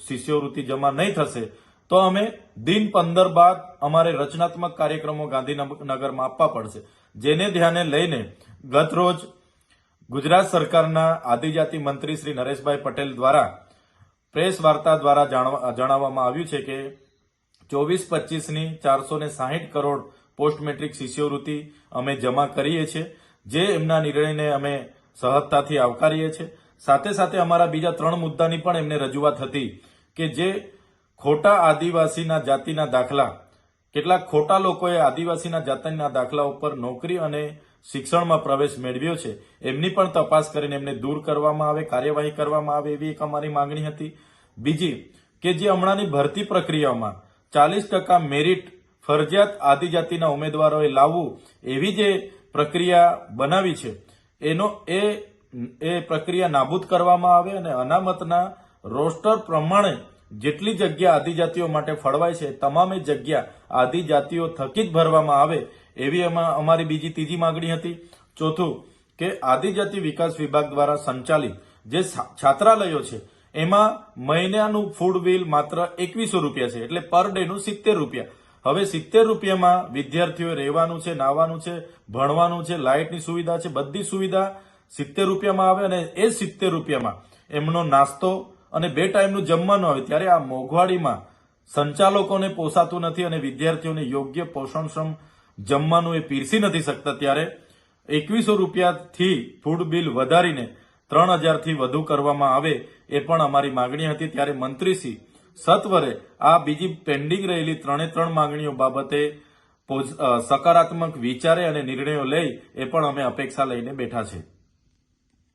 શિષ્યવૃત્તિ જમા નહીં થશે તો અમે દિન 15 બાદ અમારે રચનાત્મક કાર્યક્રમો ગાંધીનગરમાં આપવા પડશે, જેને ધ્યાને લઈને ગત રોજ ગુજરાત સરકારના આદિજાતિ મંત્રી શ્રી નરેશભાઈ પટેલ દ્વારા પ્રેસ વાર્તા દ્વારા જણાવવામાં આવ્યું છે કે 24-25ની 460 કરોડ પોસ્ટ મેટ્રિક શિષ્યવૃત્તિ અમે જમા કરીએ છીએ, જે એમના નિર્ણયને અમે સહજતાથી આવકારીએ છીએ। સાથે સાથે અમારા બીજા 3 મુદ્દાની પણ એમને રજૂઆત હતી કે જે ખોટા આદિવાસીના જાતિના દાખલા, કેટલાક ખોટા લોકોએ આદિવાસીના જાતિના દાખલા ઉપર નોકરી અને શિક્ષણમાં પ્રવેશ મેળવ્યો છે, એમની પણ તપાસ કરીને એમને દૂર કરવામાં આવે, કાર્યવાહી કરવામાં આવે, એવી એક અમારી માંગણી હતી। બીજી કે જે હમણાંની ભરતી પ્રક્રિયામાં 40% મેરિટ ફરજિયાત આદિજાતિના ઉમેદવારોએ લાવવું એવી જે પ્રક્રિયા બનાવી છે એ પ્રક્રિયા નાબૂદ કરવામાં આવે અને અનામતના રોસ્ટર પ્રમાણે જેટલી જગ્યા આદિજાતિઓ માટે ફળવાય છે તમામે જગ્યા આદિજાતિઓ થકી જ ભરવામાં આવે, એવી અમારી ત્રીજી માંગણી હતી। ચોથું કે આદિજાતિ વિકાસ વિભાગ દ્વારા સંચાલિત જે છાત્રાલયો છે એમાં મહિનાનું ફૂડ બિલ માત્ર 2100 રૂપિયા છે, એટલે પર ડેનું 70 રૂપિયા। હવે 70 રૂપિયામાં વિદ્યાર્થીઓએ રહેવાનું છે, નાવાનું છે, ભણવાનું છે, લાઇટની સુવિધા છે, બધી સુવિધા 70 રૂપિયામાં આવે અને એ 70 રૂપિયામાં એમનો નાસ્તો અને 2 ટાઈમનું જમવાનું આવે, ત્યારે આ મોંઘવાડીમાં સંચાલકોને પોસાતું નથી અને વિદ્યાર્થીઓને યોગ્ય પોષણક્ષમ જમવાનું એ પીરસી નથી શકતા, ત્યારે 2100 રૂપિયાથી ફૂડ બિલ વધારીને 3000 થી વધુ કરવામાં આવે એ પણ અમારી માંગણી હતી। ત્યારે મંત્રીશ્રી સત્વરે આ બીજી પેન્ડિંગ રહેલી 3 માંગણીઓ બાબતે સકારાત્મક વિચારે અને નિર્ણયો લે એ પણ અમે અપેક્ષા લઈને બેઠા છે।